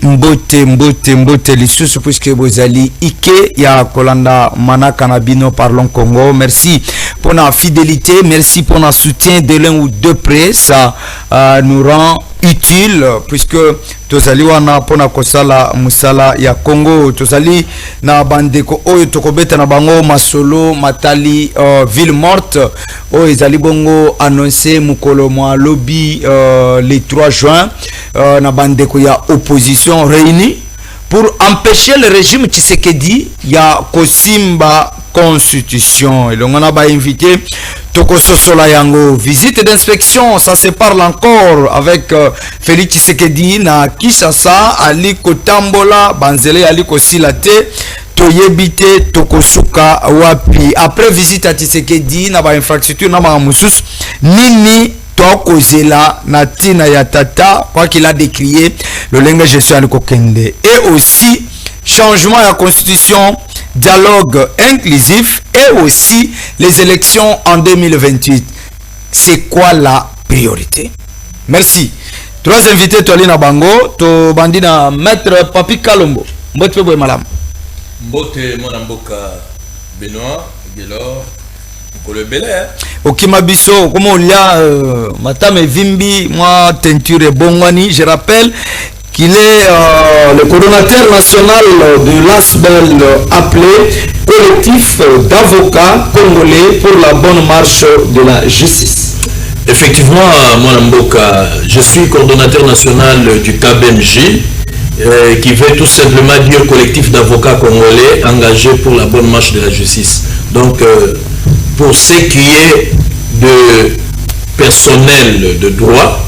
mbote lisusu puisque bozali ike ya kolanda manaka na bino parlons Congo. Merci pour la fidélité, merci pour le soutien de l'un ou deux près, ça nous rend utile puisque tozali wana pona kosala musala ya Congo, tozali na bandeko oyo tokobeta na bango masolo matali ville morte oyo ezali bongo annoncé mukolo mwa lobby le 3 juin na bandeko ya opposition réunie pour empêcher le régime Tshisekedi ya kosimba constitution. Et on a invité Toko Sosola Yango. Visite d'inspection, ça se parle encore avec Félix Tshisekedi na Kinshasa, Ali Kotambola, Banzele Ali Kosilate, Toyebite, Tokosuka Wapi. Après visite à Tshisekedi, na ba infrastructure na ba musus nini Tokozela na tina ya tata, quoi qu'il a décrié le langage gestion Ali Kokende. Et aussi changement à la constitution, dialogue inclusif et aussi les élections en 2028. C'est quoi la priorité? Merci. Trois invités, Tolina Bango, to bandina maître Papi Kalombo. Mbote Pebo Malam. Mbote Monamboka Benoît, Gelor, Kole Belair. Okimabiso, comment on l'a, Matame Vimbi, moi, teinture Bongwani, je rappelle qu'il est le coordonnateur national de l'ASBEL appelé Collectif d'avocats congolais pour la bonne marche de la justice. Effectivement, Mwanamboka, je suis coordonnateur national du KBMJ qui veut tout simplement dire collectif d'avocats congolais engagés pour la bonne marche de la justice. Donc, pour ce qui est de personnel de droit,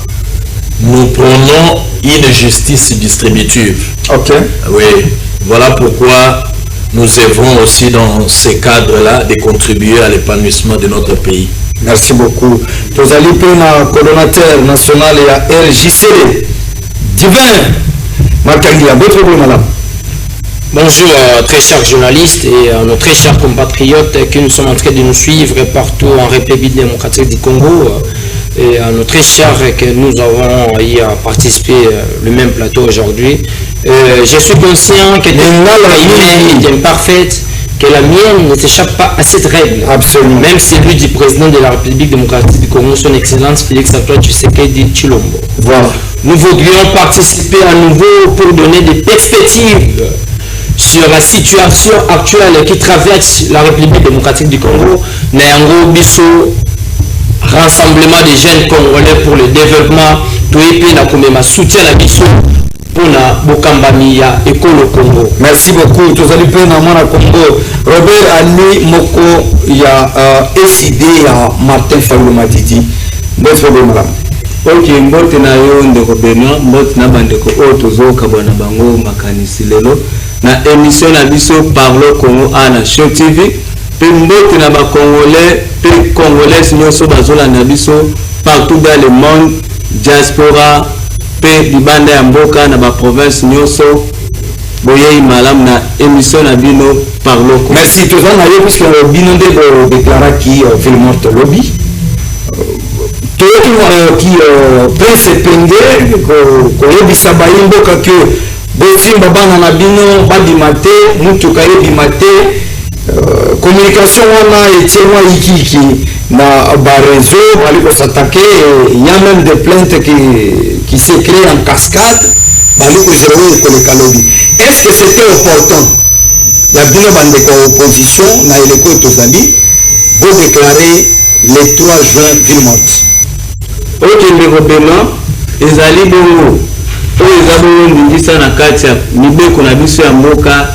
nous prenons une justice distributive. Ok. Oui, voilà pourquoi nous œuvrons aussi dans ces cadres-là de contribuer à l'épanouissement de notre pays. Merci beaucoup. Tozali Pena, coordonnateur national et à RJCD. Divin Matangia, votre madame. Bonjour très chers journalistes et nos très chers compatriotes qui nous sommes en train de nous suivre partout en République démocratique du Congo. Et à nos très chers que nous avons y participé le même plateau aujourd'hui. Je suis conscient que l'humanité est imparfaite, que la mienne ne s'échappe pas à cette règle. Absolument. Même celui du président de la République démocratique du Congo, son Excellence Félix-Antoine Tshisekedi Tshilombo. Voilà. Nous voudrions participer à nouveau pour donner des perspectives sur la situation actuelle qui traverse la République démocratique du Congo. Nayango Bisso, rassemblement des jeunes congolais pour le développement, tout et soutien à Bisso pour la Bokambamia et Kolo Congo. Merci beaucoup. Tous allez bien dans mon Congo. Robert Ali Moko, il y a SID, il y a Martin Fallou Matiti. Merci beaucoup, madame. Ok, mbote na yo ndeko Benoît, mbote na bandeko otozo kabona bango makanisi lelo na émission na biso Parlons Congo na Show TV. Pe mbote na ba congolais, pe congolais nyonso bazola na biso partout dans le monde, diaspora, pe libanda ya mboka na ba province nyonso boyei malam na émission na bino Parlons Congo. Merci tous na yo puisque bino de déclarer qui ville morte lobby. Qui Prince Penge koyebisa bayimboka ke bosimba bana na bino badimate mutuka yebimate communication wana etienwa ikiki na ba réseau baliko s'attaquer, il y a même des plaintes qui s'écrivent en cascade baliko zéro koleka lobby. Est-ce que c'était opportun ya bino bandeko opposition na eleko tozali bo déclarer le 3 juin ville morte? Ok, ndeko Benoît, ezali bongo oyo eza bongo ndingisa na kati ya mibeko na biso ya mboka,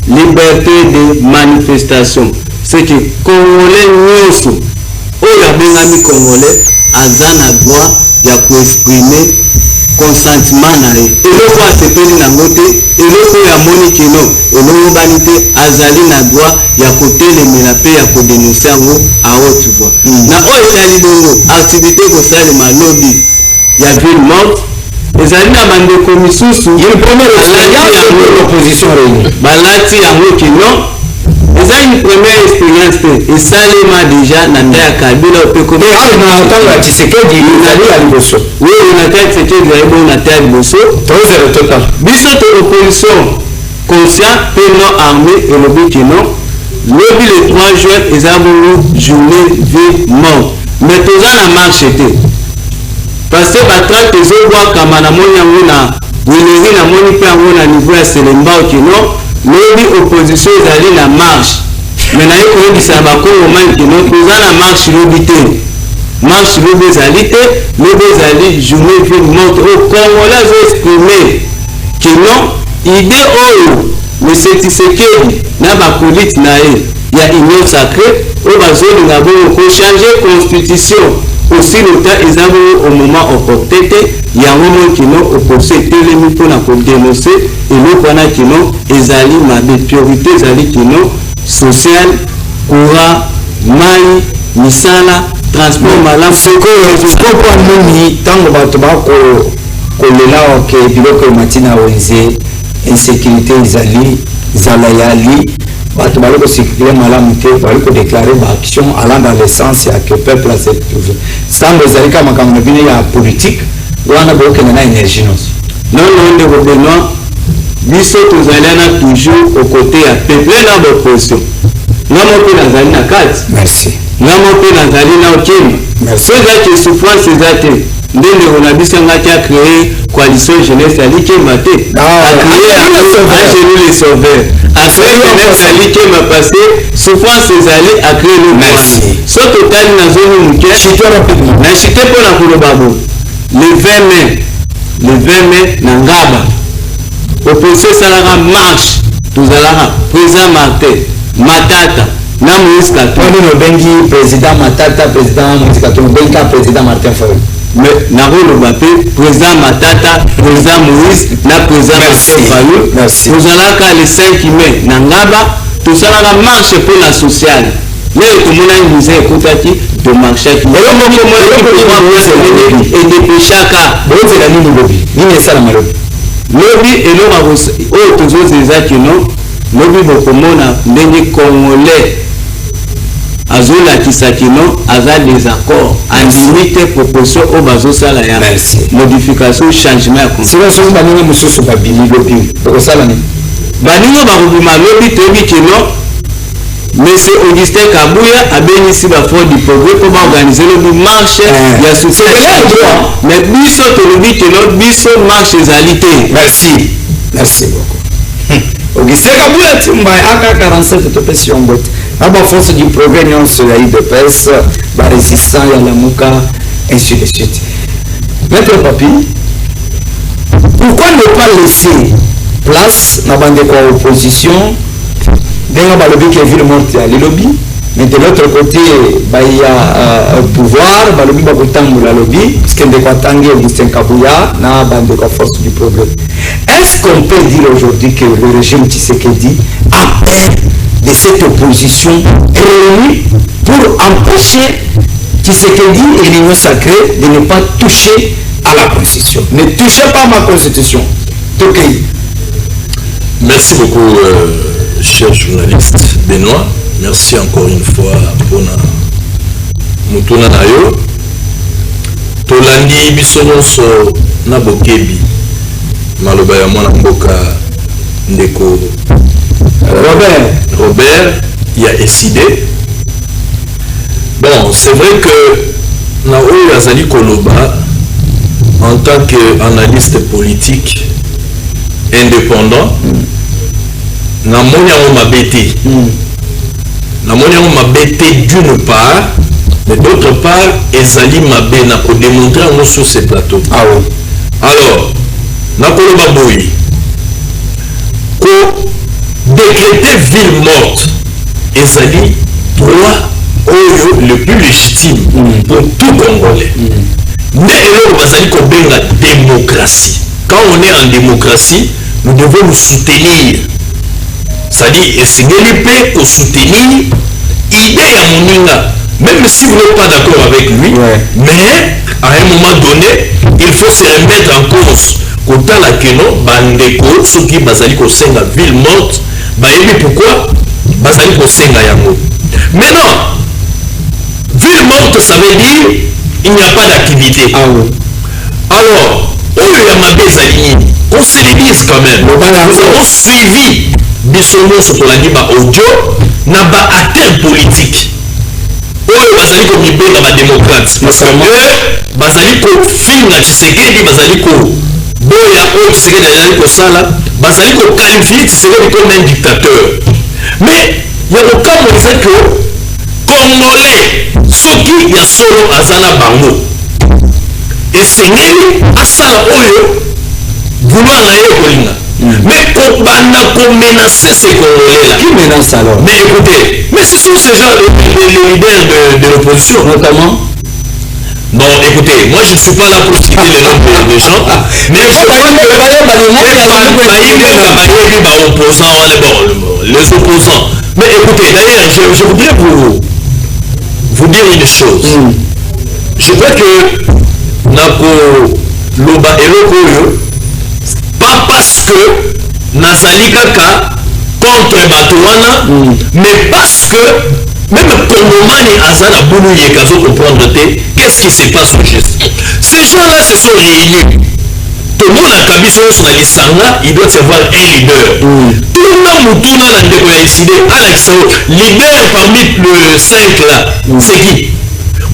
liberté de manifestation. C'est que congolais nyonso oyo abengami congolais aza na droit ya koexprimer consentement na ye. Eloko asepeli nango te, eloko oyo amoni kino elongobani te, azali na droit ya kotelemela mpe ya kodenonse yango aotu voix. Na oyo ezali bongo activité kosalema lobi ya ville morte, ezali na bandeko misusu balati yango kino, eza une première expérience te esalema déjà na nda ya Kabila opeko na ntango ya Tshisekedi ezali ya liboso oyo na ntango ya Tshisekedi ezali bongo na nda ya liboso tozela total biso to opposition conscient pe non armé elobi kino lobi le 3 juin eza bongo journée vie mort mais toza na marche te parce que batracte ezobwakama na moni yango na wileri na moni mpe yango na niveau ya Selembao kino lobi opposition ezali na marche mais naye koyebisa na bakongomani kino toza na marche lobi te marche lobi ezali te lobi ezali journée vie morte oyo congolais azoexprime kino ide oyo monsieur Tshisekedi na bapolite na ye ya union sacrée oyo bazolinga bongo kochange constitution aussi longtemps eza bongo au moment opportun te yango mo kino opposition etelemi mpona kodénonce eloko wana kino ezali mabe priorité ezali kino social courant mai misala transport malamu sikopo nini ntango bato bakolela oke biloko ematina wenze insécurité ezali zala yali bato bali kosikile malamu te bali kodeklare baaction allant dans le sens ya que peuple a cette trouvé sango ezali kaka makambo na bino ya politique wana bokende na énergie nyonso non ndeko Benoît biso tozali na toujours au côté ya peuple na bopposition ngamo mpe nazali na kati merci ngamo mpe nazali na okima so eza ke souffrance eza te nde ndeko na biso ngaki a créé coalition jeunesse ya likemba te acréé angelu le sauveur acréé jeunesse ya likemba parce que souffrance ezali acréé le merci so totali na zoni moke na chite mpona koloba bo le 20 mai na ngaba opposition esalaka marche tozalaka président Martin Matata na Moïse Katumbi obengi président Matata président Moïse Katumbi obengi ka président Martin Fayulu mais nakoloba mpe président Matata président Moïse na président Martin Fayulu tozalaka le 5 mai na ngaba tosalaka marche mpona sociale lelo tomonaki mise ekutaki tomarchaki edepeshaka bozela nini lobi nini esalama lobi lobi eloko oyo tozozeza kino lobi bokomona ndenge congolais azolakisa kino aza désaccord andimi te proposition oyo bazosala ya modification changement ya constitution baninga mosusu babimi lobi okosala nini baninga bakobima lobi toyebi kino monsieur Augustin Kabuya abengisi bafort du progrès pour organiser le marche ya soutien mais biso tolobi kino biso marche ezali te merci beaucoup Augustin Kabuya timba aka 47 topesi yongo te na baforce du progrès nyonso ya UDPS barésistant ya lamuka ainsi de suite. Maître Papi, pourquoi ne pas laisser place na bandeko ya opposition ndenge balobi ke ville morte ya lilobi mais de l'autre côté baya pouvoir balobi bakotambola lobi parce que ndeko atangi Augustin Kabuya na bandeko ya force du progrès. Est-ce qu'on peut dire aujourd'hui que le régime Tshisekedi a peur de cette opposition réunie pour empêcher Tshisekedi et l'Union sacrée de ne pas toucher à la constitution? Ne touchez pas ma constitution. Okay. Merci beaucoup, cher journaliste Benoît. Merci encore une fois pour Mutuna Nayo. Tolandi Bisonyoso Nabokebi. Maloba ya mwana mboka ndeko Robert y a décidé. Bon, c'est vrai que Naoyo Azali Koloba, en tant qu'analyste politique indépendant, Namonia Mabete. Namonia Mabete d'une part, mais d'autre part, Ezali Mabé n'a pas démontré sur ces plateaux. Ah oui. Alors, Nakoloba Boui, ko décréter ville morte, Ezali droit le plus légitime pour tout Congolais. Mais Ezali ko benga démocratie. Quand on est en démocratie, nous devons nous soutenir. C'est-à-dire, SNLP pour soutenir idée à Moninga. Même si vous n'êtes pas d'accord avec lui, mais à un moment donné, il faut se remettre en cause. Quand la Keno, Bandeko, ceux qui basali ko senga ville morte, bah pourquoi bazali kosenga yango. Maintenant, ville morte, ça veut dire il n'y a pas d'activité. Alors, qu'on se le dise quand même. Nous avons suivi Bissongo sur la audio, n'a pas atteint politique. Bazali comme il dans la démocrate. Parce que bazali ko finga Tshisekedi, bazali ko boya o Tshisekedi bazali ko sala, bazali ko qualifier Tshisekedi comme un dictateur. Mais il y a le cas où c'est que Congolais, ceux qui y a solo azana bango. Et c'est lui à sala oyo vouloir la kolinga. Mais pour menacer ces Congolais-là. Qui menace alors? Mais écoutez, mais ce sont ces gens, les leaders de l'opposition. Notamment? Non, écoutez, moi je ne suis pas là pour citer les noms des gens, mais je crois que les opposants. Mais écoutez, d'ailleurs, je voudrais vous dire une chose. Je crois que Nako Loba Eloko, pas parce que Nazali Kaka contre Batouana, mais parce que même Kongomani Azana Boulou Yekazo comprendre qu'est-ce qui se passe au geste. Ces gens-là se sont réunis. Tout le monde a Kabiso sur la Lissanga, il doit y avoir un leader. Tout le monde a décidé, leader parmi le 5 là, c'est qui?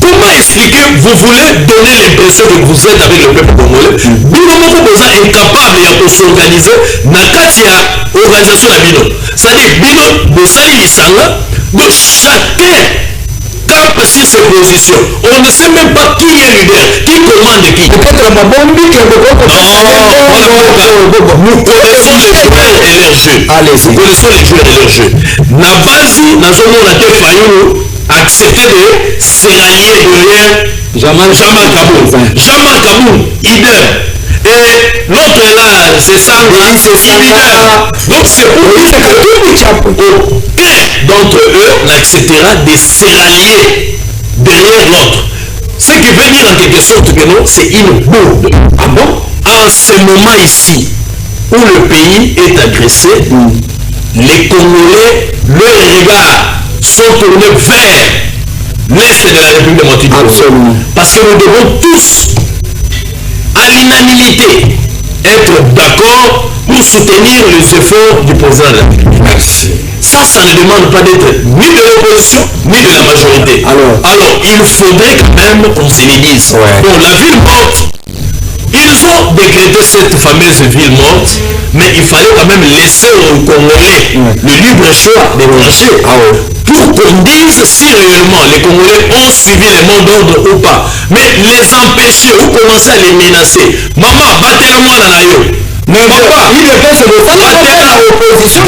Comment expliquer, vous voulez donner l'impression que vous êtes avec le peuple congolais, Bino vous êtes incapable de s'organiser, Nakatia, organisation la Bino. C'est-à-dire, Bino, vous allez Lissanga, de chacun cap sur ses positions. On ne sait même pas qui est leader, qui commande qui. Peut-être ma bombe qui est nous connaissons les joueurs et leurs jeux. Nous connaissons les joueurs et leurs jeux. Nabazi, Nazomona Tefayou, accepter de se rallier derrière Jamal Kaboum. Jamal Kaboum, idem. Et l'autre là, c'est Sanga, c'est leader. Donc c'est pour dire qu'aucun d'entre eux n'acceptera de se rallier derrière l'autre. Ce qui veut dire en quelque sorte que non, c'est une bourde. Ah bon? En ce moment ici, où le pays est agressé, les Congolais, leur regard sont tournés vers l'Est de la République démocratique du Congo. Parce que nous devons tous, à l'unanimité, être d'accord pour soutenir les efforts du président de la République. Ça ne demande pas d'être ni de l'opposition, ni de la majorité. Alors il faudrait quand même qu'on se le dise. Bon, la ville morte, ils ont décrété cette fameuse ville morte, mais il fallait quand même laisser aux Congolais le libre choix de trancher pour qu'on dise si réellement les Congolais ont suivi les mots d'ordre ou pas. Mais les empêcher ou commencer à les menacer. Maman, battez la moi dans la yo. Mais papa, il ne peut se voter à l'opposition.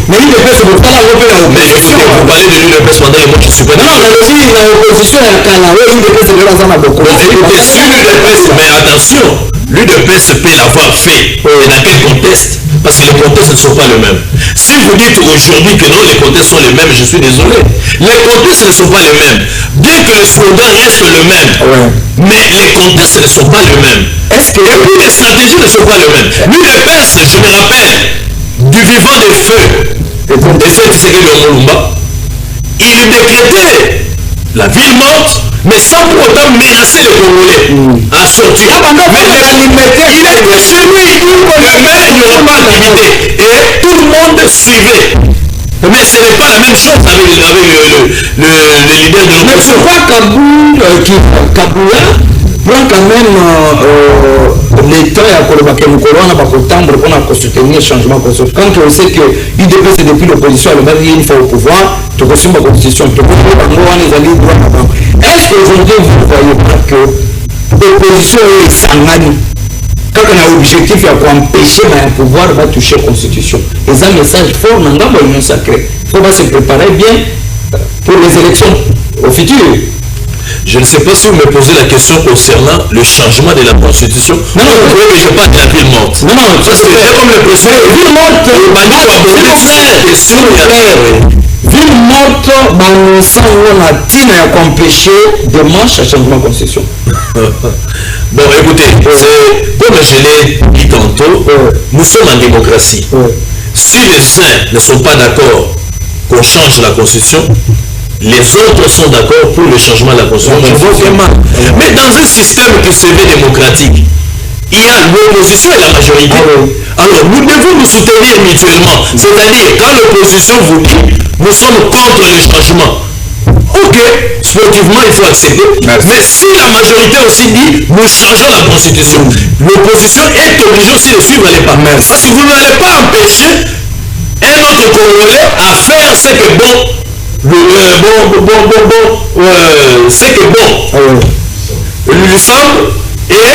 Mais il ne peut se voter à l'opposition. Mais écoutez, vous parlez de l'UDPS pendant les mots qui se prennent. Non, mais aussi l'opposition est à Canada. L'UDPS est là dans la beaucoup. Écoutez, si l'UDPS, mais attention, l'UDPS peut l'avoir fait. Et dans quel contexte? Parce que les contextes ne sont pas les mêmes. Si vous dites aujourd'hui que non, les contextes sont les mêmes, je suis désolé. Les contextes ne sont pas les mêmes. Bien que le slogan reste le même, mais les contextes ne sont pas les mêmes. Et puis les stratégies ne sont pas les mêmes. L'UDPS, je me rappelle, du vivant des feux, et c'est Tshisekedi Omolumba, il décrétait la ville morte, mais sans pour autant menacer les Congolais à sortir. Mais il était chez lui, il n'y aura pas d'activité. Et tout le monde suivait. Mais ce n'est pas la même chose avec le leader de l'opposition. Mais c'est pas Kaboula prend quand même l'État et à Kolobakemukolona pour soutenir le changement constitutionnel. Quand on sait que l'UDPS c'est depuis l'opposition, il y a une fois au pouvoir, tu reçois la constitution. Est-ce qu'aujourd'hui vous ne voyez pas que l'opposition est sangani? Quand on a l'objectif pour empêcher le pouvoir de toucher la constitution. Et ça, un message fort dans l'union sacrée. Il faut se préparer bien pour les élections au futur. Je ne sais pas si vous me posez la question concernant le changement de la constitution. Non, vous voyez que je parle de la ville morte. Non, parce que comme le président. Ville morte, ville morte, on a tina à empêcher des marches à changement de constitution. Bon, écoutez, comme je l'ai dit tantôt, nous sommes en démocratie. Si les uns ne sont pas d'accord qu'on change la constitution, les autres sont d'accord pour le changement de la constitution. Mais dans un système qui se veut démocratique, il y a l'opposition et la majorité. Alors nous devons nous soutenir mutuellement. C'est-à-dire, quand l'opposition vous dit, nous sommes contre le changement. Ok, sportivement il faut accepter. Mais si la majorité aussi dit, nous changeons la constitution, l'opposition est obligée aussi de suivre les pas. Parce que vous n'allez pas empêcher un autre Congolais à faire ce que lui semble et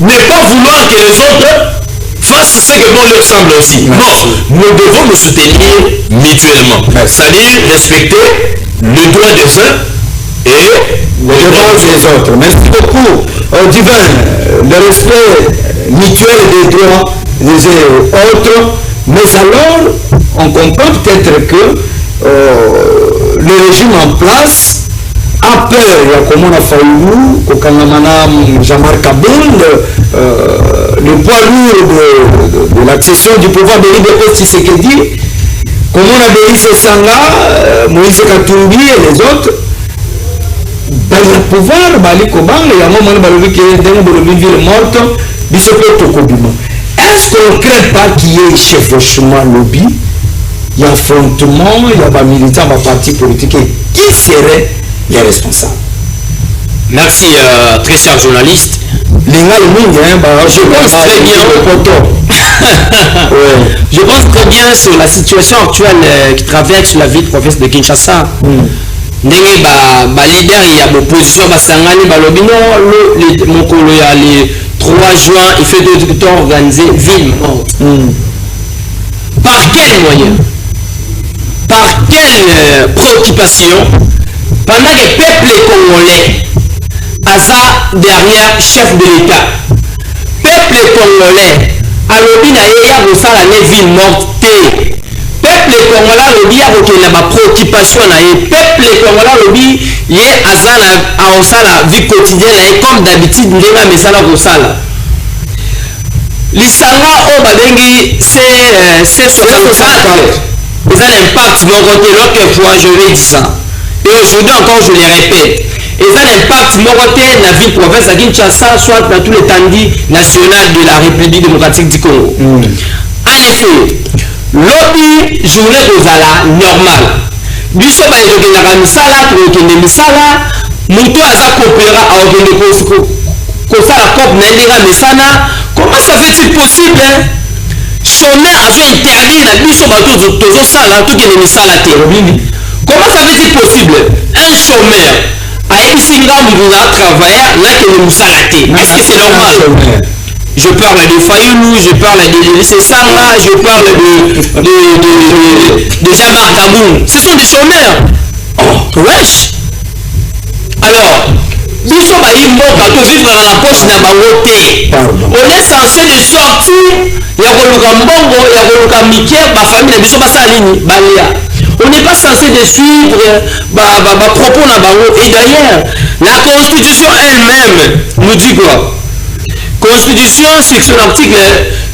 ne pas vouloir que les autres fassent ce que bon leur semble aussi. Non, nous devons nous soutenir mutuellement. C'est-à-dire respecter le droit des uns et les droits des autres. Merci beaucoup, Divin. Le respect mutuel des droits des autres. Mais alors, on comprend peut-être que le régime en place a peur. Il y a comme on a failli, Kokangamana, Jean-Marc Kaboul, le poids lourd de l'accession du pouvoir de l'IDP Tshisekedi, comme on a Béris Sanga, Moïse Katumbi et les autres, le pouvoir, Bali Koban, il y a un moment où il y a une ville morte, il se peut tout compliment. Est-ce qu'on ne craint pas qu'il y ait chevauchement lobby, il y a affrontement, il y a des militants, des partis politiques, qui seraient les responsables? Merci, très cher journaliste. Je pense très bien. Je pense très bien sur la situation actuelle qui traverse la ville province de Kinshasa. Ndenge ba leader ya opposition basangani balobi non mokolo ya le 3 juin il fait de organiser ville morte. Par quel moyen? Par quelle préoccupation pendant que le peuple congolais a ça derrière chef de l'État? Peuple congolais alobi na ye ya kosala ne ville morte. Peuple congolais alobi ya kokende ba préoccupation na ye. Peuple congolais alobi ye azala aosala vie quotidienne na ye comme d'habitude ndenge mesala kosala. Lisanga o badengi c'est 64. Ils ont l'impact mon côté l'autre fois je l'ai dit ça. Et aujourd'hui encore je le répète. Ils ont l'impact mon côté dans la ville province à Kinshasa soit dans tout l'étendue national de la République démocratique du Congo. En effet, lobby journée kozala normal. Biso ba ezokendaka misala tokende misala mutu aza kopera aokende kosala cop na ndenge mesana. Comment ça fait-il possible chômeur avait interdit la biso bato tozosala tokende misala te? Comment ça fait-il possible un chômeur ayebisi ngambu na travailleur nakende misala te? Est-ce que c'est normal? Je parle de Fayoulou, je parle de Sanga, je parle de Jean-Marc Kaboul. Ce sont des chômeurs. Oh, wesh. Alors, biso baimboka to vivre dans la poche na bango te. On est censé de sortir ya koluka mbongo ya koluka mikie ba famille na biso basala nini balia. On n'est pas censé de suivre propos na bango. Et d'ailleurs, la constitution elle-même nous dit quoi? Constitution, section article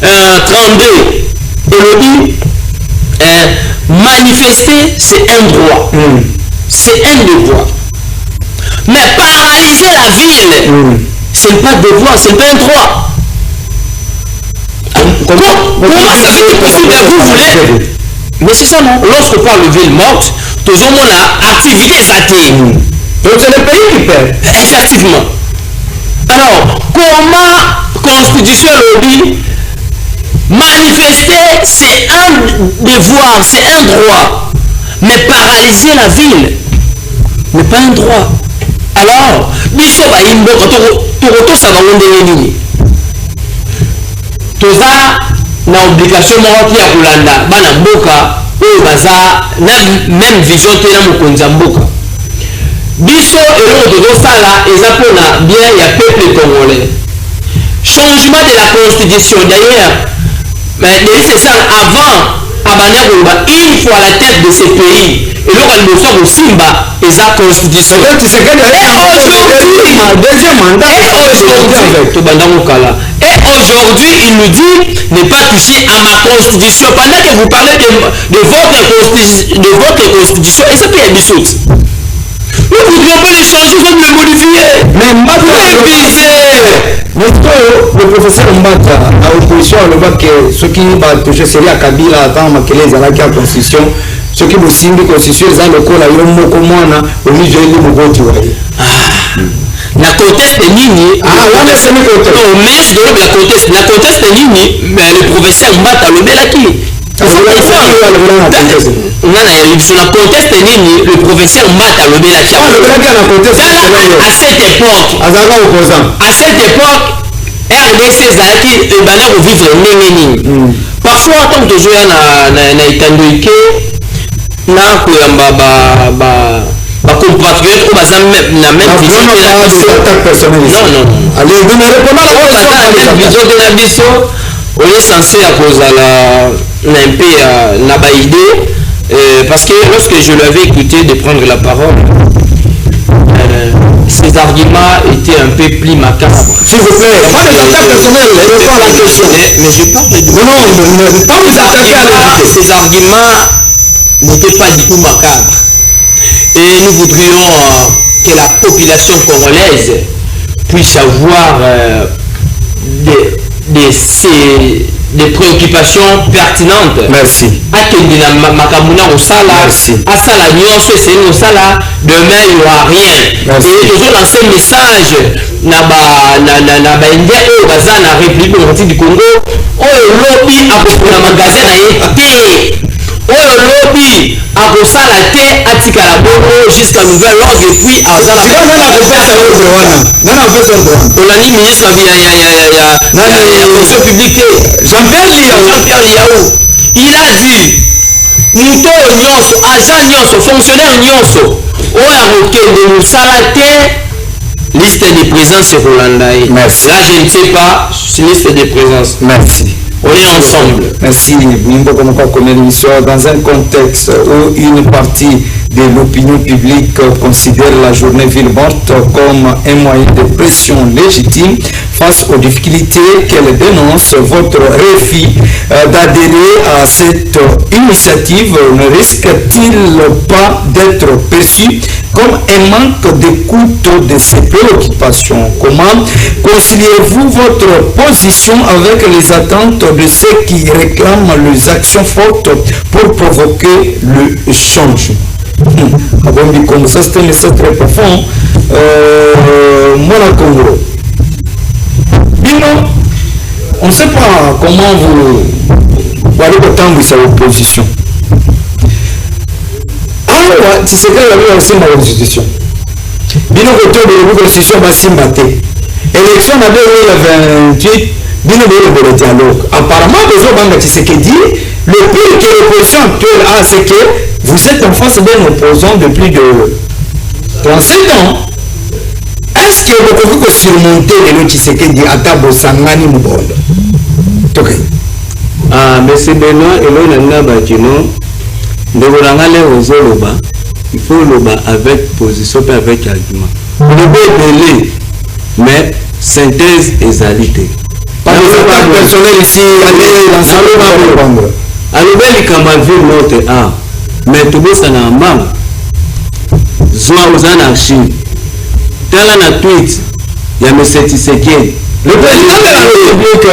32, elle dit manifester c'est un droit, c'est un devoir. Mais paralyser la ville, ce n'est pas un devoir, ce n'est pas un droit. Comment ça fait possible que vous voulez? Mais c'est ça non? Lorsqu'on parle de ville morte, tout le monde a activité athée. Donc c'est le pays qui paie. Effectivement. Alors, comment constitution le dit? Manifester, c'est un devoir, c'est un droit. Mais paralyser la ville n'est pas un droit. Alors, biso ba imbo to sa ba ndenge nini? Toza na obligation moko ya kolanda bana mboka oyo baza na même vision te na mokonzi ya mboka. Biso eloko tozosala eza mpona bien ya peuple congolais. Changement de la constitution d'ailleurs, mais c'est ça avant abanda koloba il faut à la tête de ce pays eloko liboso kosimba eza constitution. Et aujourd'hui il nous dit ne pas toucher à ma constitution. Pendant que vous parlez de votre constitution, et ça peut être des choses. Nous ne voudrions pas les changer, il faut le modifier. Mais le professeur Mbata, à l'opposition, le voit que ce qui va toucher serait à Kabila, attends, ma quelle est la constitution, ce qui vous signe la constitution, c'est le coup, là, il y a un mot comme moi, au milieu de l'Imogotu. La conteste est ligne. Ah, là, c'est le conteste. Non, mais je dois la conteste. La conteste est ligne, mais le professeur Mbata, le Belaki. La conteste est ligne, le professeur Mbata, le Belaki. À cette époque, RDC Zaki et Banner au vivre Nénéni. Parfois, tant que je suis na Itandoike, na compatriotes ou bazam na même vision de la vision. Non. Allez, vous me répondez à la vision de la vision. On est censé à cause de la MP na ba idée parce que lorsque je l'avais écouté de prendre la parole, ses arguments étaient un peu plus macabres. S'il vous plaît, pas des attaques personnelles. Mais je parle de... Non, ces arguments n'étaient pas du tout macabres. Et nous voudrions que la population congolaise puisse avoir des préoccupations pertinentes. Merci. Demain il n'y aura rien. Merci. Et toujours dans ce message na République démocratique du Congo, lobby a magasin lobby a atika la bongo jusqu'à nouvel ordre et puis ministre fonction publique Jean-Pierre Liaou, il a dit muto nyonso agent nyonso fonctionnaire nyonso oya kokende mosala te liste de présence Rolandai. Merci. Là je ne sais pas liste de présence. Merci. On est ensemble. Merci. Dans un contexte où une partie de l'opinion publique considère la journée ville morte comme un moyen de pression légitime face aux difficultés qu'elle dénonce, votre refus d'adhérer à cette initiative ne risque-t-il pas d'être perçu comme un manque d'écoute de ces préoccupations? Comment conciliez-vous votre position avec les attentes de ceux qui réclament les actions fortes pour provoquer le changement? Comme ça, c'est un message très profond. Moi, la Congo. On ne sait pas comment vous allez autant de sa opposition. Alors, c'est ce qu'il y a aussi dans la constitution. Bino côté de la constitution va s'imbattre. Élection en 2028, Bino de le dialogue. Apparemment, besoin de Tshisekedi, le pire que l'opposition actuelle a, c'est que vous êtes en face d'un opposant de plus de 37 ans. Est-ce que vous pouvez surmonter le Tshisekedi à Tabo Sangani Moubondo? Ah, mais c'est Benoît et l'on a bâtiment. Il faut le bas avec position et avec argument. Le belé, mais synthèse et alité. Par les attaques personnelles ici, alors, il y a mais tout le monde a un membre. Zoa aux anarchies. Tala na tweet, il y a M. Tshisekedi. Le président de la République,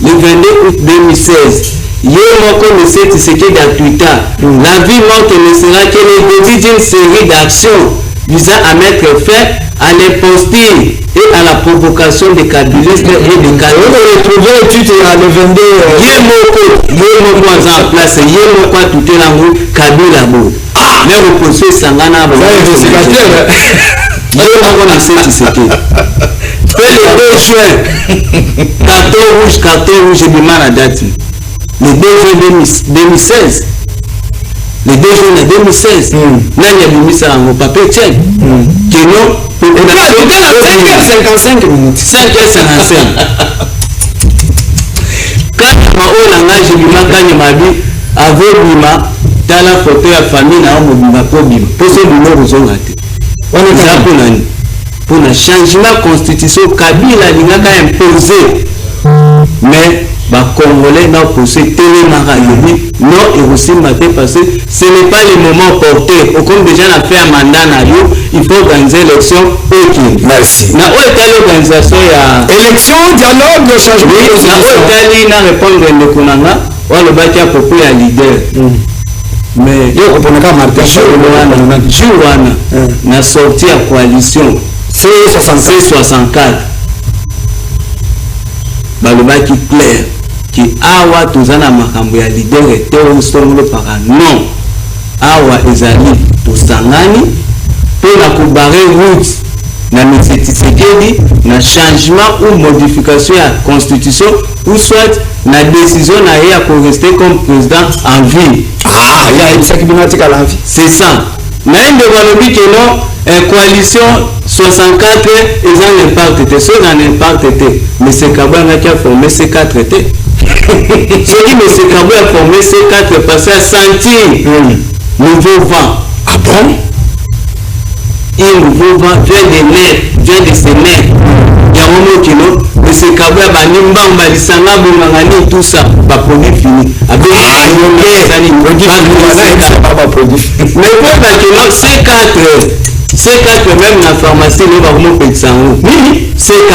le 22 août 2016, il y a encore M. Tshisekedi à Twitter. La vie morte ne sera que le début d'une série d'actions visant à mettre fin à l'imposture et à la provocation des kabylistes et des kabylistes. On va retrouver le titre à le 22. Yémoko en place, Yémoko a tout l'angle Kabila Bo. Mais reposer Sangana Bo. Yémoko na c'est Tshisekedi. Fait le 2 juin, carton rouge, Bima la date. Le 2 juin 2016. Le 2 juin 2016, Nani a mis ça en papier tchèque. Que non, pour 5h55 minutes. 5h55. Quand j'ai mis ma gagne ma vie, avec Bima, dans la photo de la famille, on a mis ma pour Bima. Pour ce numéro, vous en avez. On est là pour l'année. pour le changement constitution Kabila lingaka imposé mais bah Congolais n'a posé télémara non et aussi maté parce que ce n'est pas le moment porté au comme déjà n'a fait un mandat na yo il faut organiser l'élection ok merci na l'organisation ya élection dialogue changement na répondre de konanga wala baki à propos ya leader mais yo kopona Martin Joana na sorti à coalition C64 balobaki clair qui awa tozana makambo ya leader te osongolo para non awa ezali tosangani pona kobare route na Tshisekedi na changement ou modification ya constitution ou soit na décision na ya pour rester comme président en vie il y a une sécurité à la vie c'est ça na inde balobi que non coalition 64 ils ont l'impact te so na l'impact te mais c'est Kabanga qui a formé ces 4 te c'est qui monsieur Kabou a formé ces 4 parce à sentir nouveau vent ah bon un nouveau vent vient de se naître yango kilo monsieur Kabou a bani mbamba lisanga bongangani tout ça ba produit fini avec produit mais pour C4 même la pharmacie ne va vraiment payer ça C4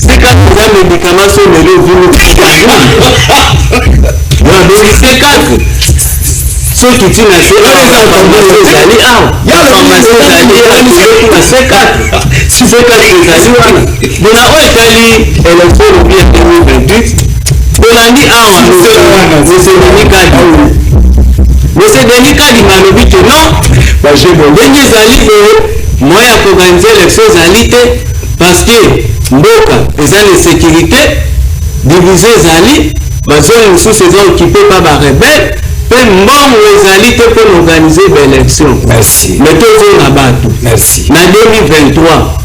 c'est quand les médicaments sont les C4 ceux qui tiennent à C4 monsieur Denis Kadi malobi que non moyen pour organiser l'élection parce que mboka eza na sécurité divisé ezali bazone mosusu eza occupé par barebelle mpe mbongo ezali te pour organiser baélection mais tozonga bato na 2023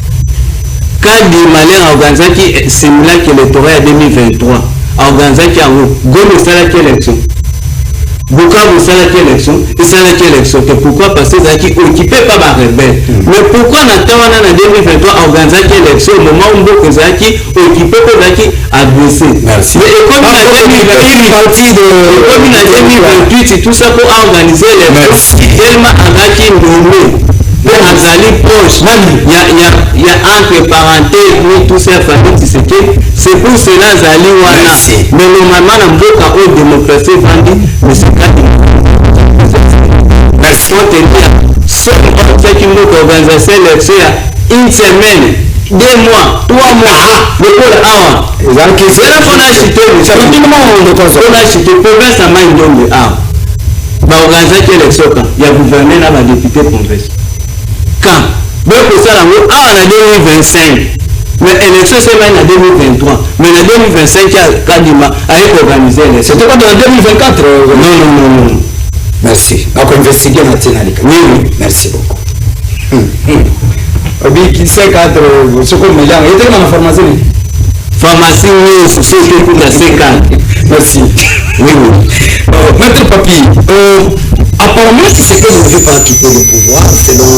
Kadi Malien aorganizaki simulaki électorat ya 2023 aorganizaki yango Goma esalaki élection Bukavu esalaki élection pourquoi parce que ezalaki occupé par barebelle mais pourquoi na ntango wana na 2023 aorganizaki élection au moment où mboka ezalaki occupé mpo ezalaki agressé mais ekomi na 2028 tout ça pour organiser l'élection tellement azalaki nommé mpe azali proche ya entre parenthèses tout ça famille Tshisekedi c'est pour cela azali wana mais normalement na mboka oyo démocratie vandi mais c'est pas merci on te dit c'est qui mboka organisation élection ya une semaine 2 mois 3 mois lokola awa ezala mpona chite province na mai ndombe awa baorganizaki élection ka ya gouverneur na badéputé province quand bokosala yango awa na 2025 mais élection c'est même en 2023 mais en 2025 Kadima a organisé l'élection c'était pas dans 2024 non merci donc investiguer maintenant oui merci beaucoup obi qui c'est cadre ce qu'on me l'a été dans la pharmacie oui c'est que pour la C4 merci oui maître Papi apparemment c'est que ne veut pas quitter le pouvoir selon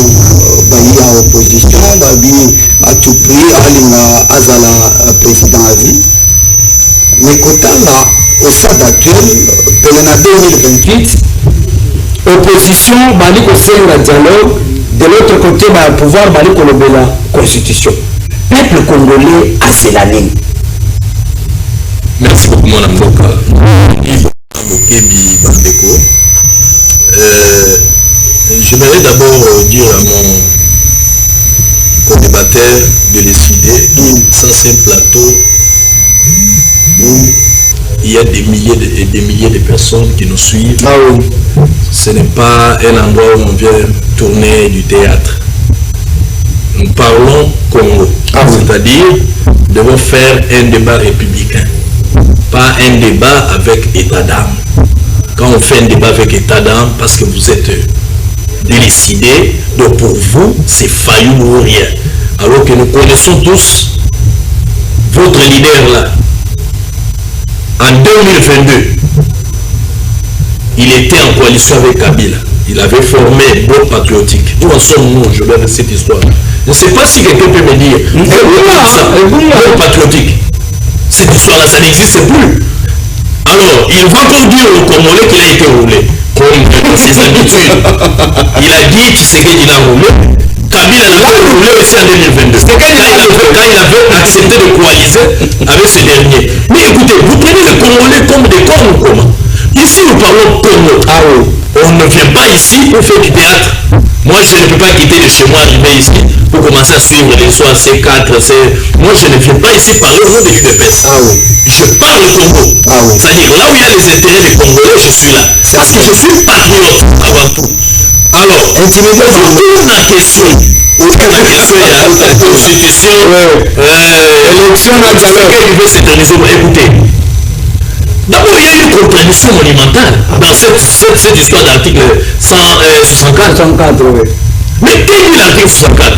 Baïa opposition Babi à tout prix Alinga Azala président à vie mais Kotala au stade actuel Pelena 2028 opposition Bali Kosenga dialogue de l'autre côté le pouvoir Bali Kolobela constitution peuple congolais à Célanine. Merci beaucoup mon Mboka Mokebi Bandeko. J'aimerais d'abord dire à mon co-débatteur de décider ça c'est un plateau où il y a des milliers et des milliers de personnes qui nous suivent. Ce n'est pas un endroit où on vient tourner du théâtre. Nous parlons Congo, c'est-à-dire nous devons faire un débat républicain, pas un débat avec état d'âme. Quand on fait un débat avec état d'âme, parce que vous êtes décidé, donc pour vous, c'est failli ou rien. Alors que nous connaissons tous votre leader là. En 2022, il était en coalition avec Kabila. il avait formé Bloc Patriotique. Où en sommes-nous aujourd'hui avec cette histoire? Je ne sais pas si quelqu'un peut me dire. Bloc Patriotique. Cette histoire-là, ça n'existe plus. Alors, il va encore dire au Congolais qu'il a été roulé, comme ses habitudes. Il a dit Tshisekedi l'a roulé. Kabila l'a roulé aussi en 2022. Quand il avait accepté de coaliser avec ce dernier. Mais écoutez, vous prenez le Congolais comme des corps ou comment? Ici, nous parlons Congo. On ne vient pas ici pour faire du théâtre. Moi, je ne peux pas quitter de chez moi, arriver ici pour commencer à suivre les soins C4, Moi, je ne viens pas ici parler au nom des UDPS. Je parle Congo. C'est-à-dire, là où il y a les intérêts des Congolais, je suis là. Parce que je suis patriote avant tout. Alors, on tourne la question. La constitution, l'élection, il veut s'éterniser. Écoutez, d'abord, il y a une contradiction monumentale dans cette histoire d'article 164. Mais quel est l'article 64?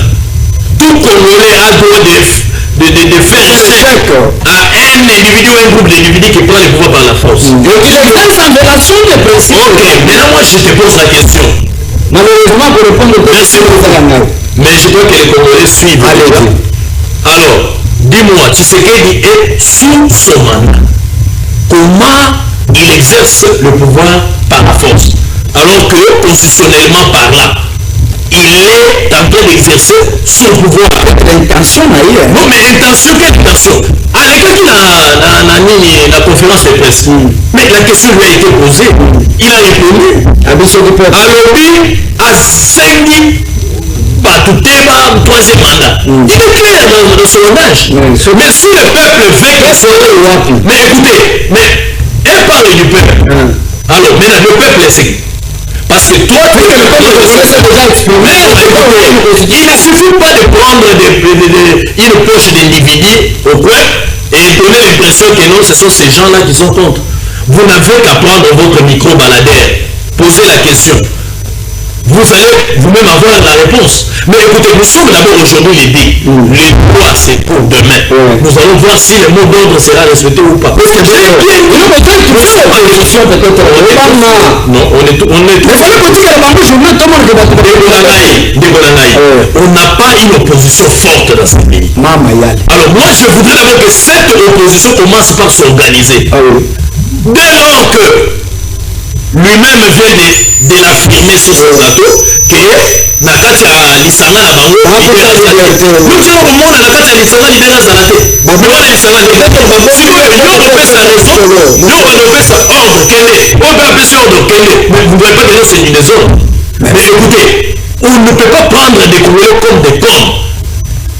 Tout Congolais a droit de faire chèque à un individu ou un groupe d'individus qui prend le pouvoir par la force. Ok, maintenant moi je te pose la question. Malheureusement, pour répondre aux questions, mais je crois que les Congolais suivent. Alors, dis-moi, Tshisekedi est sous son mandat. Comment il exerce le pouvoir par la force? Alors que, constitutionnellement parlant, il est en train d'exercer son pouvoir. L'intention d'ailleurs. Non, mais intention, quelle intention? À l'école, la conférence de presse. Mais la question lui a été posée. Il a répondu. Alobi a 5 Batuteba, troisième mandat. Il est clair dans son langage. Mais si le peuple veut qu'il soit... Mais écoutez, elle parle du peuple. Alors, maintenant, le peuple est ce. Parce que toi, tu es le peuple déjà exprimé. Il ne suffit pas de prendre une poche d'individus au coin et donner l'impression que non, ce sont ces gens-là qui sont contre. Vous n'avez qu'à prendre votre micro-baladère, poser la question. Vous allez vous-même avoir la réponse. Mais écoutez, nous sommes d'abord aujourd'hui les dés. Les droits, c'est pour demain. Nous allons voir si le mot d'ordre sera respecté ou pas. Parce que j'ai bien dit, non, mais quand tu fais la position, peut-être, non, on est tout. Mais ça veut dire que le journée, tout le monde on n'a pas une opposition forte dans ce pays. Alors moi, je voudrais d'abord que cette opposition commence par s'organiser. Dès lors que lui-même vient de l'affirmer sur son plateau que nakati ya lisanga na bango nous tino komona nakati ya lisanga libera zala te bamona lisanga yo bapesa raison yo banopesa ordre kende oyo mpe apesi ordre kende mais vous ne pouvez pas donner c'est une désordre. Mais écoutez, on ne peut pas prendre des Congolais comme des cons.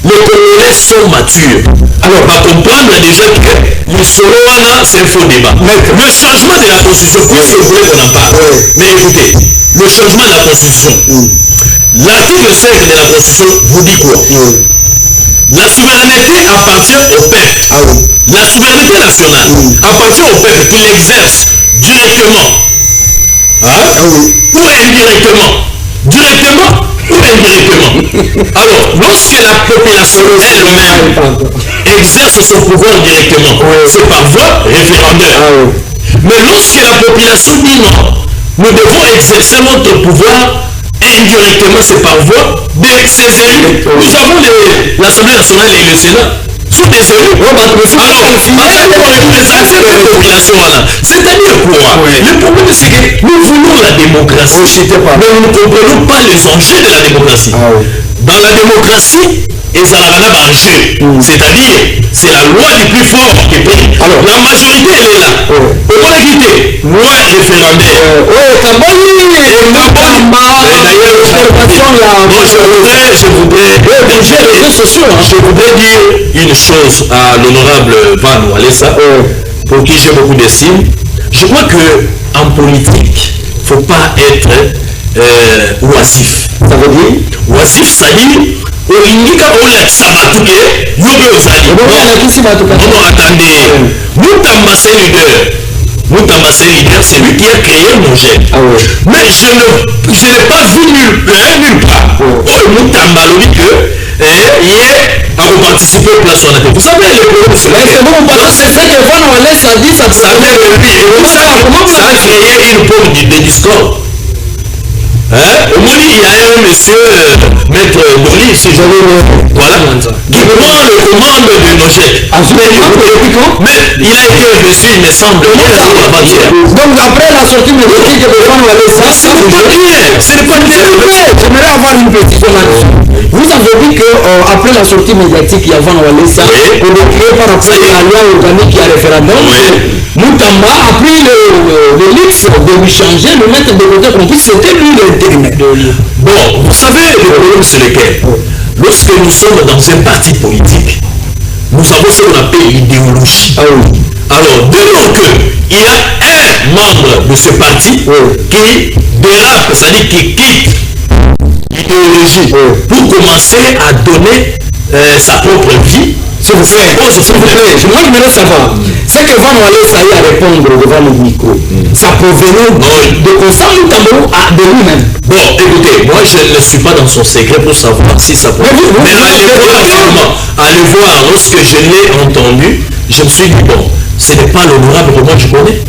Les Congolais sont matures. Alors, on va comprendre déjà que le Sorowana, c'est un faux débat. Le changement de la Constitution, puisque vous voulez qu'on en parle. Mais écoutez, le changement de la Constitution, l'article 5 de la Constitution vous dit quoi? La souveraineté appartient au peuple. La souveraineté nationale appartient au peuple qui l'exerce directement. Ou indirectement. Directement ou indirectement. Alors, lorsque la population elle-même exerce son pouvoir directement, c'est par voie référendaire. Mais lorsque la population dit non, nous devons exercer notre pouvoir indirectement, c'est par voie de ses élus. Nous avons l'Assemblée nationale et le Sénat. Sont des élus. C'est-à-dire quoi? Le problème c'est que nous voulons la démocratie, mais nous ne comprenons pas les enjeux de la démocratie. Dans la démocratie, c'est-à-dire c'est la loi du plus fort qui prime. Alors la majorité elle est là. On va quitter loi référendaire. Je voudrais dire une chose à l'honorable Van Walesa, pour qui j'ai beaucoup d'estime. Je crois que en politique, il ne faut pas être oisif. Ça veut dire oisif, c'est-à-dire olingika olakisa bato ke yobe ozali. Attendez, Moutamba c'est leader. Moutamba c'est leader, c'est lui qui a créé mon gène. Mais je n'ai pas vu nulle part. Moutamba lui que a participé au placement. Vous savez le problème c'est ça que Van Walesa a dit, ça a créé une forme de discorde. Au moins, il y a un monsieur, maître Doli, si je veux. Voilà. Qui prend les commandes de nos chefs. Mais il a été reçu, il me semble, avant-hier. Donc après la sortie médiatique de Van Walesa, Ce n'est pas bien. j'aimerais avoir une précision là-dessus. Vous avez dit que après la sortie médiatique, il y a Van Walesa, on est créé par rapport à la loi organique qui a référendum. Moutamba a pris le luxe de lui changer, le mettre de côté qu'on puisse, c'était lui l'intérimaire. Bon, vous savez, le problème c'est lequel? Lorsque nous sommes dans un parti politique, nous avons ce qu'on appelle l'idéologie. Alors, dès lors qu'il y a un membre de ce parti qui dérape, c'est-à-dire qui quitte l'idéologie pour commencer à donner sa propre vie, S'il vous plaît, moi je voudrais savoir, c'est que Van Walesa a répondre devant le micro, ça provenait de Constant Moutamba de lui-même. Bon, écoutez, moi je ne suis pas dans son secret pour savoir si ça peut. Mais allez voir, lorsque je l'ai entendu, je me suis dit, bon, ce n'est pas l'honorable que moi je connais.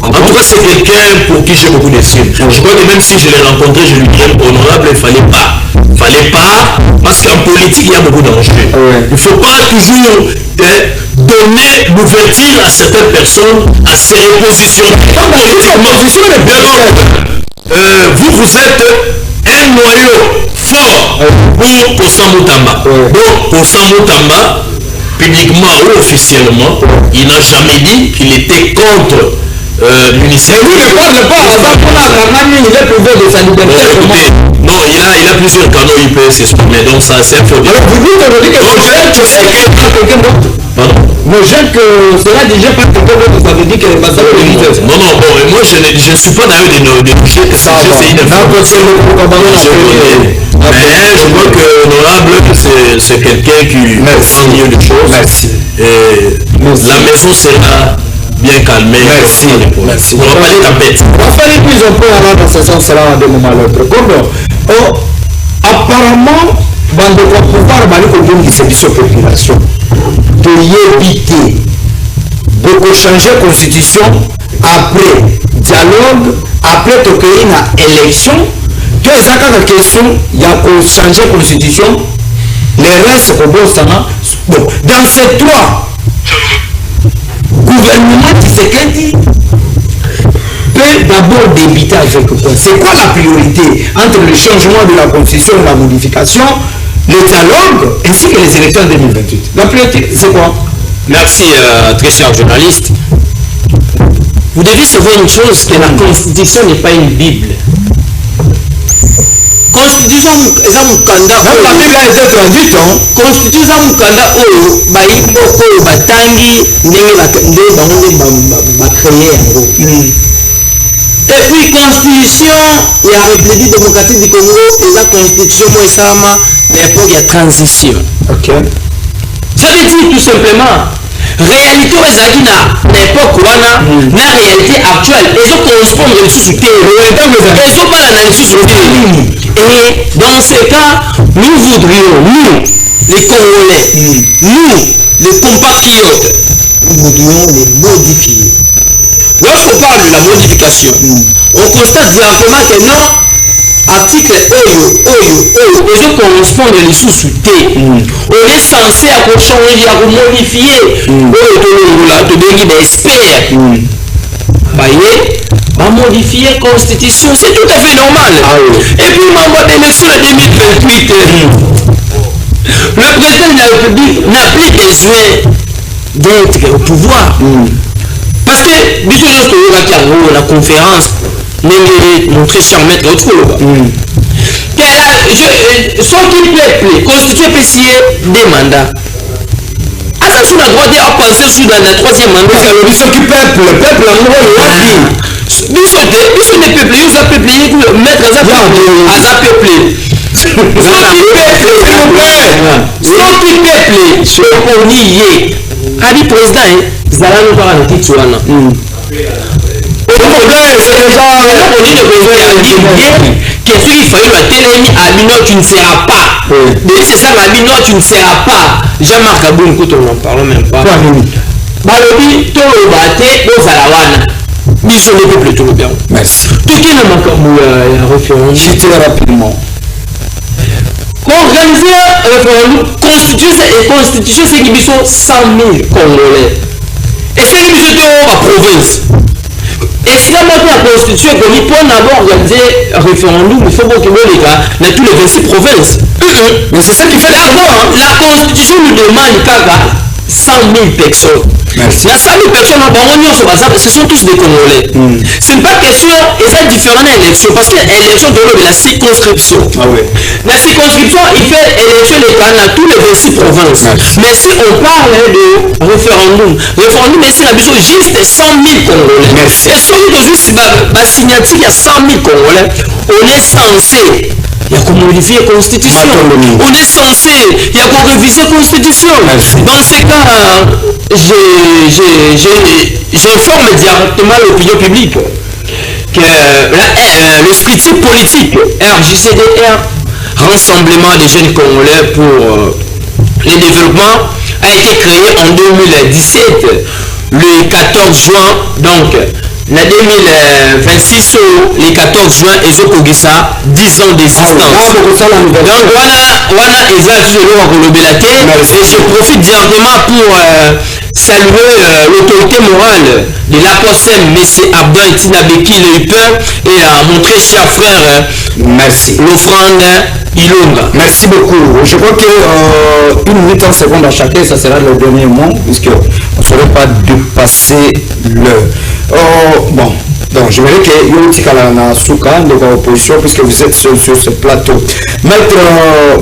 En tout cas, c'est quelqu'un pour qui j'ai beaucoup d'estime. Je crois que même si je l'ai rencontré, je lui dirais honorable, il ne fallait pas. Parce qu'en politique, il y a beaucoup d'enjeux. Il ne faut pas toujours donner l'ouverture à certaines personnes à se repositionner. Vous êtes un noyau fort pour Constant Moutamba. Donc, Constant Moutamba, publiquement ou officiellement, il n'a jamais dit qu'il était contre l'UNICEF. Mais lui ne parle pas, il est privé de sa liberté. Non, il a plusieurs canaux, il peut s'exprimer, donc ça c'est un faux. Alors vous dites aujourd'hui que quelqu'un d'autre. Mais j'ai que cela déjà pas quelqu'un d'autre, ça veut dire que ça veut dire. Non, bon, et moi je ne suis pas d'ailleurs de toucher que ça c'est une information. Mais je crois que l'honorable c'est quelqu'un qui fait mieux de choses. Merci. Et la maison sera bien calmée. Merci. On va pas les tapettes. On va faire une mise au point alors dans ce sens-là à des moments à l'autre. Apparemment, dans le pouvoir, c'est une population. De éviter beaucoup changer la constitution après dialogue, après une élection. Tu as une question, il y a changer la constitution. Les restes, bon, dans ces trois gouvernements qui se dit peut d'abord débuter avec quoi? C'est quoi la priorité entre le changement de la constitution et la modification, le dialogue ainsi que les élections 2028? La priorité, c'est quoi? Merci, très cher journaliste. Vous devez savoir une chose, que la constitution n'est pas une Bible. Constitution eza mukanda même la Bible a été traduite constitution eza mukanda oyo bayimbo oyo batangi ndenge bango bacreye yango. Et puis constitution ya République démocratique du Congo eza constitution mo esalama na époque ya transition. Ça veut dire tout simplement réalité oyo ezalaki na époque wana na réalité actuelle ezocorrespondre lisusu te ezobala na lisusu te. Et dans ce cas, nous voudrions, nous, les Congolais, nous, les compatriotes, nous voudrions les modifier. Lorsqu'on parle de la modification, on constate directement que non, article oyo correspondre lisusu te. On est censé changer, modifier oyo tobengi des experts. Voyez, va modifier la constitution, c'est tout à fait normal. Et puis, membre d'élection en 2028, le président de la République n'a plus besoin d'être au pouvoir. Parce que, la conférence, mon très cher maître, sans qu'il peuple, constituer PCA des mandats. Sur la droite à penser sur la troisième mandat. Le peuple biso ne peuple yo za peuple yeko mettre za peuple soki peuple sokoni ye abi président zalano kaka na kiti wana que il fallait la télémie à non tu ne seras pas. C'est ça la non tu ne seras pas. Jean-Marc Aboum écoute on n'en parle même pas. Balobi to bate aux alawana. Biso le peuple tout bien. Merci. Toki na makambo ya référendum. J'étais rapidement. Organiser un référendum, constitution c'est qui sont 100 000 Congolais. Et c'est qui sont la province. Et si la constitution est connue pour d'abord organiser un référendum, il faut que les gars dans tous les 26 provinces. Mais c'est ça qui fait d'abord, la constitution nous demande 100 000 personnes. Merci. La 100 000 personnes, ce sont tous des Congolais. C'est une pas question, et ça différent de l'élection, parce que l'élection de la circonscription. Ah oui. La circonscription, il fait élection dans tous les 26 provinces. Merci. Mais si on parle de référendum, c'est la mission juste 100 000 Congolais. Merci. Et si on dit juste la signature, il y a 100 000 Congolais, on est censé. Il y a qu'on modifie la constitution. On est censé, il y a qu'on réviser la constitution. Merci. Dans ces cas, j'informe directement l'opinion publique que le scrutin politique RJCDR, Rassemblement des jeunes Congolais pour le développement, a été créé en 2017, le 14 juin, donc. En 2026, le 14 juin, ils ont connu ça 10 ans d'existence. Donc voilà, ils ont et je profite directement pour saluer l'autorité morale de l'APOSEM, M. Abdel Tinabeki Le et à mon très cher frère, merci. L'offrande Ilonga. Merci beaucoup. Je crois que 1 minute 30 secondes à chacun, ça sera le dernier mot, puisque on ne saurait pas dépasser le. Bon, donc je verrai que Yotikala na Souka, de l'opposition, puisque vous êtes sur ce plateau. Maître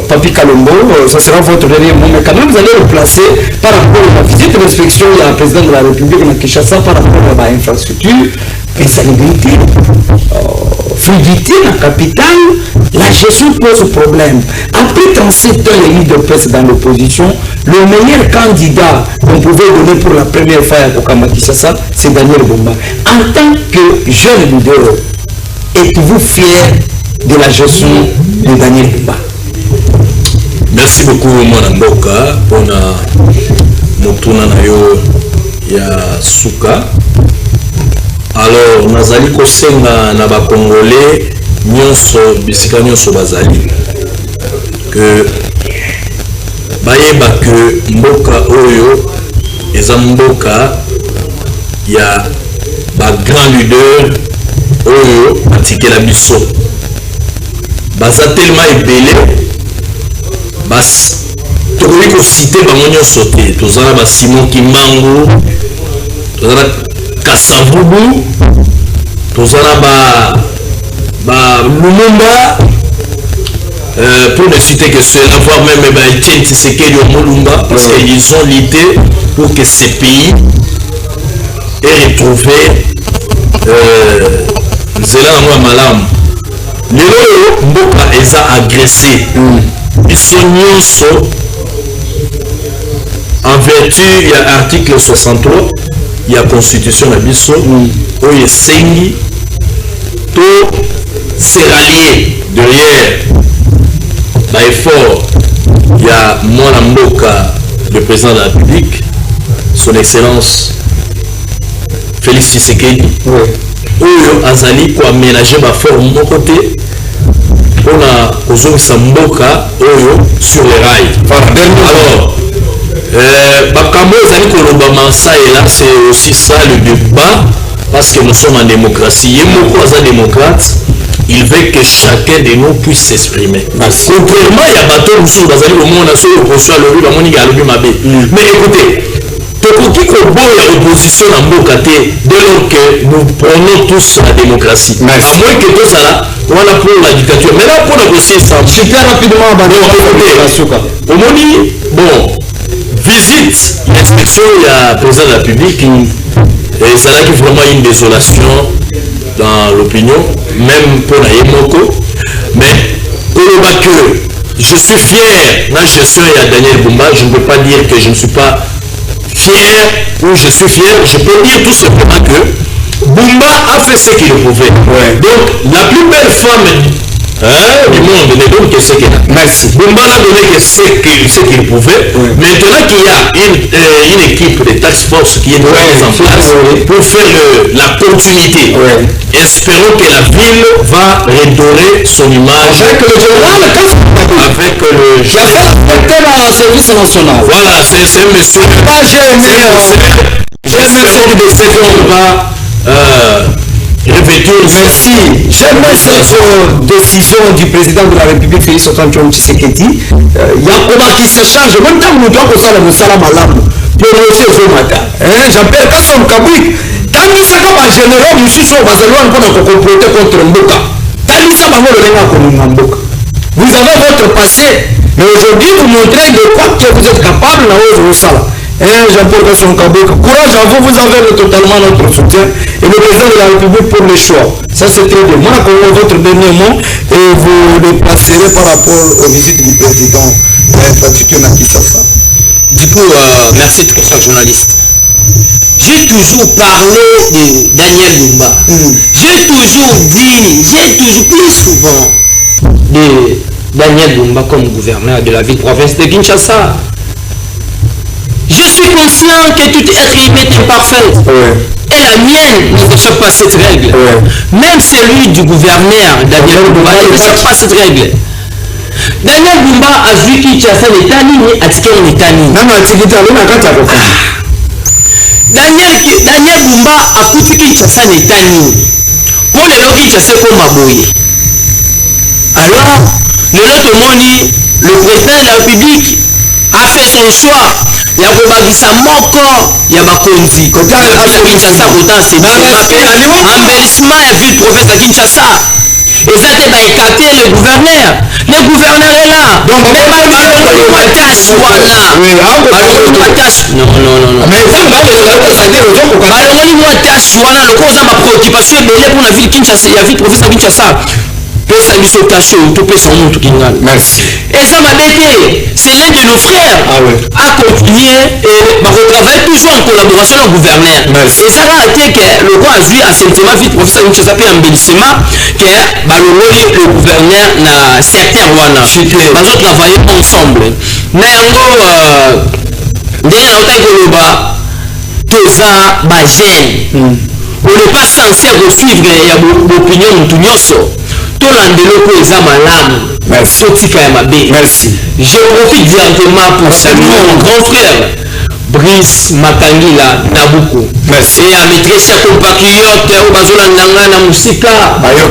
Papi Kalombo, ça sera votre dernier mot, mais quand même vous allez le placer par rapport à la visite d'inspection de la présidente de la République de Kinshasa par rapport à l'infrastructure, insalubrité, fluidité, la capitale, la gestion pose problème. Après 37 ans et demi de presse dans l'opposition, le meilleur candidat qu'on pouvait donner pour la première fois à Kokamba Kinshasa, c'est Daniel Bumba. En tant que jeune leader, êtes-vous fier de la gestion de Daniel Bumba? Merci beaucoup Mwanamboka pour motuna na yo ya suka. Alors nazali kosenga na ba Congolais nyonso bisika nyonso bazali que bayeba que mboka oyo eza mboka ya ba grand leader oyo atikela biso baza tellement ebele bas tokoki kosite bango nyonso te. Tozala ba Simon Kimbangu, tozala Kasavubu, tozala ba Lumumba, pour ne citer que cela, voire même Etienne Tshisekedi au Mulumba, parce qu'ils ont lutté pour que ces pays aient retrouvé Nzela Nangwa Malam. Lelo mboka eza agressé. Ils sont nyonso en vertu il y a article 63 il y a constitution na biso oyo esengi to se rallier derrière ba effort il y a mwana mboka le président de la République son excellence Félix Tshisekedi oyo azali ko aménager ba forme moko te pona kozongisa mboka oyo sur les rails. Alors bakambo ezali koloba masaela, c'est aussi ça le débat, parce que nous sommes en démocratie. Yemoko aza démocrate, il veut que chacun de nous puisse s'exprimer. Contrairement à bateau musu bazali au monde sur l'opposition lobi ba moni ga lobi mabe. Mais écoutez, tokoki koboya opposition na mboka te dès lors que nous prenons tous la démocratie. À moins que tout ça voilà pour la dictature. Maintenant pour négocier ça super rapidement au moni bon visite l'inspection il y a président de la République et ça a vraiment une désolation dans l'opinion même pour la Yemoko, mais pour le que je suis fier de la gestion de Daniel Bumba. Je ne peux pas dire que je ne suis pas fier ou je suis fier, je peux dire tout simplement que Bumba a fait ce qu'il pouvait. Donc la plus belle femme du monde, ne donne que ce qu'il a. Merci. Bumba n'a donné que ce qu'il pouvait. Maintenant qu'il y a une équipe de task force qui est mise en place pour faire la continuité, espérons que la ville va redorer son image Avec le général, avec le service national. Voilà, c'est un monsieur. J'espère que de cette on va revêtir. Merci. J'aime cette décision du président de la République, Félix Antoine Tshisekedi. Yakoba qui se charge, même temps nous devons faire le salam alam pour monsieur Zomata. Jean-Pierre Kasson Kabouik. Tanisa kama général Moussou Bazalou encore pour comploter contre Mboka. Tanisa Bango le Lenga comme Mboka. Vous avez votre passé, mais aujourd'hui vous montrez de quoi que vous êtes capable dans vos salles. Jean-Paul Kasson Kabouik, courage à vous, vous avez totalement notre soutien et le président de la République pour le choix. Ça c'est très bien. Moi, votre dernier mot et vous le placerez par rapport aux visites du président Patrick Nakissassa. Du coup, merci très cher journaliste. J'ai toujours parlé de Daniel Bumba. J'ai toujours plus souvent De Daniel Bumba comme gouverneur de la ville-province de Kinshasa. Je suis conscient que tout être humain est imparfait. Et la mienne ne respecte pas cette règle. Même celui du gouverneur Daniel Bumba ne respecte pas cette règle. Daniel Bumba a vu Kinshasa l'État nini, Atiken l'État nini. Daniel Bumba a coupé Kinshasa l'État nini. Pour les gens Kinshasa comme Maboye. Alors, le monde, le président de la République a fait son choix. Il y a Bobagisa Moko, il y a Bakonzi. Kinshasa, embellissement et ville province de Kinshasa. Et ça, c'est écarté le gouverneur. Le gouverneur est là. Donc, mais non. Préoccupation pour la ville Kinshasa, la ville province de Kinshasa. Merci. Et ça m'a bêté. C'est l'un de nos frères a continué et retravaille toujours en collaboration avec le gouverneur. Merci. Et ça a été que le roi a vu un sentiment vite professeur Kinshasa puis embellissement que le gouverneur n'a certains wana. Ils ont travaillé ensemble. Mais en gros, derrière toza bagène. On n'est pas censé suivre l'opinion de tout Merci. Merci. Je profite directement pour saluer mon grand frère Brice Makangila Nabuko. Merci. Et à mes très chers compatriotes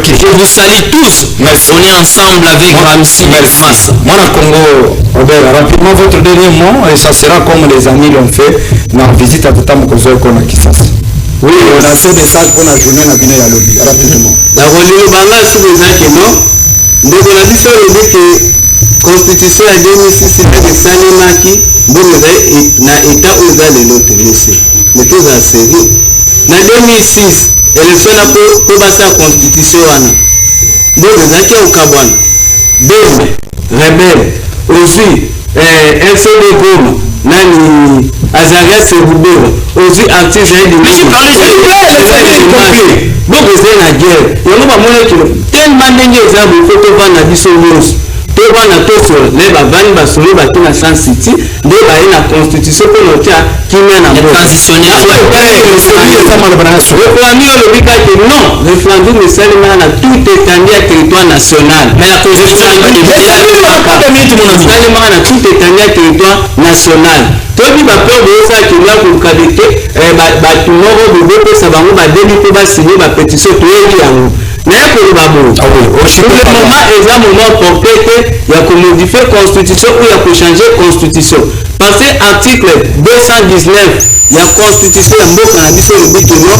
je vous salue tous. Merci. On est ensemble avec Ramsi. Merci. Moi, Congo, rapidement votre dernier mot et ça sera comme les amis l'ont fait dans la visite à Tata Mokozo et Konakisasa. Oui, on a fait des messages pour la journée na bino ya lobby rapidement. La religion banga sur les gens ndeko na biso lobi que constitution ya 2006 ete salemaki mbongo na état oyo eza lelo telese mais toza série na 2006 élection na po basa constitution wana mbongo ezalaki okabwana bembe rebelle aussi FCD Goma nani Azaria Sebubero aussi actif Jaïdi donc c'est la guerre yango bamona kilo tellement ndenge eza bokoto vana biso nyonso to bana toso ne bavani basolo bate na San City nde baye na constitution mpo notia kimia na referendum olobi kake non referendum esalemaka na tout étendue ya territoire national mais la constitution esalemaka na tout étendue ya territoire national toyebi bapeur boyosalaki nga kokabe te bato moko bobopesa bango badeli mpo basinye bapétition toyebi yango naye koloba boye pour le moment eza moment porté te ya komodifie constitution ou ya kochange constitution parce que article 219 ya constitution ya mboka na biso elobi keno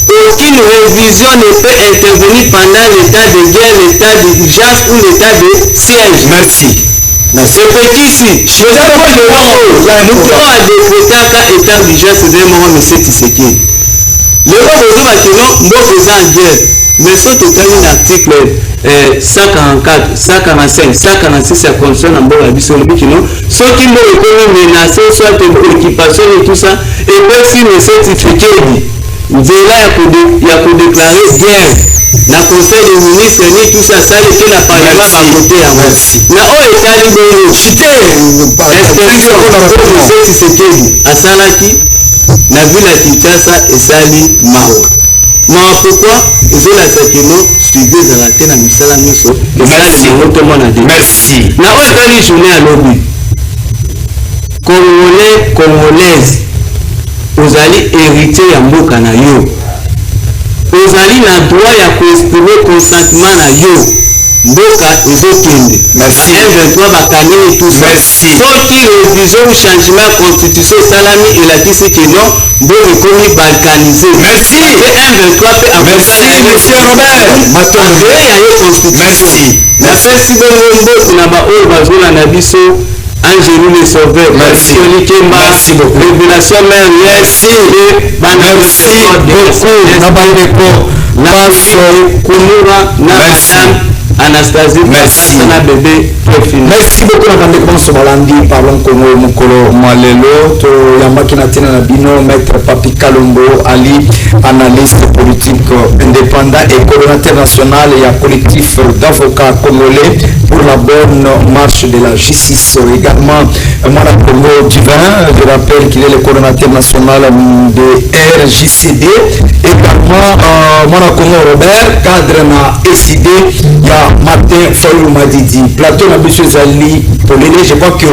aucune révision ne peut intervenir pendant l'état de guerre, l'état d'urgence ou l'état de siège. Merci. C'est petit ici. Je a décrété un état d'urgence de moment monsieur Tshisekedi. Le roi de Bakino, mboka eza en guerre. Mais ce total l'article 144, 145, 146 ya constitution na mboka biso lobi kino soki mboka ekomi menacé soit occupation et tout ça et puis si monsieur Tshisekedi nzela ya kodéclarer guerre na conseil des ministres ni tout ça sali te na parlement bakote yango na oyo etali bongo inspection Tshisekedi asalaki na ville ya Kinshasa esali mawa pourquoi ezolakisa keno suivi ezala te na misala nyonso esali yango tomona de na oyo etali journée ya lobi congolaise ozali héritier ya mboka na yo ozali na droit ya koexprimer consentement na yo mboka ezokende M23 bakangeli tout ça soki révision ou changement constitution esalami elakisi keno mboka ekomi balkanisé M23 mpe akosalii ya ye constitution napesi bongo mboka na baoyo bazolanda biso Angélou le Sauveur, merci beaucoup. Révélation mère, merci beaucoup. Anastasie, merci. Merci beaucoup à Bandekman Somalandi, parlons Congo, Mokolo, Malelo, Yamaki Natina Nabino, Maître Papi Kalombo, Ali, analyste politique indépendant et coordonnateur national et un collectif d'avocats congolais pour la bonne marche de la justice. Également, Mwana Congo Divin, je rappelle qu'il est le coordonnateur national de RJCD. Également, Mwana Congo Robert, cadre na SID, il y a Martin Foyou Madidi, plateau na Monsieur Zali, je crois que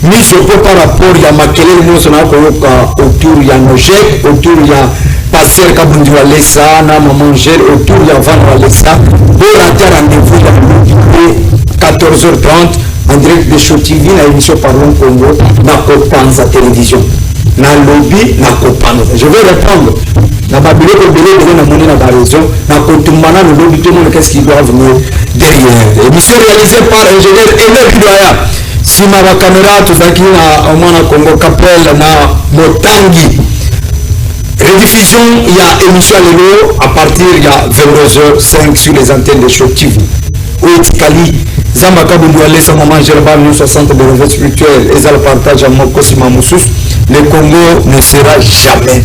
mise au point par rapport à Makele, nous sommes autour, il y a Nojek, autour il y a Passer Kabundi Walesa, na Maman Gel, autour il y a Van Walesa, pour rater rendez-vous à 14h30 en direct de Show TV, na émission Parlons Congo, na Kopanza Télévision. Na lobby, na Kopanza. Je vais répondre. Na babile ko belé na moni na raison, na kotumbana le lobby, tout le monde qu'est-ce qui doit venir derrière. Émission réalisée par ingénieur Emer Kidoya. Si ma caméra tout ça qui na Mwana Congo Capel na Motangi. Rediffusion, il y a émission Lelo à partir il y a 22h05 sur les antennes de Show TV. Oetikali Zambaka Bundouale sa maman Gerba 60 de revêt spirituel et ça le partage à Mokosima Moussous. Le Congo ne sera jamais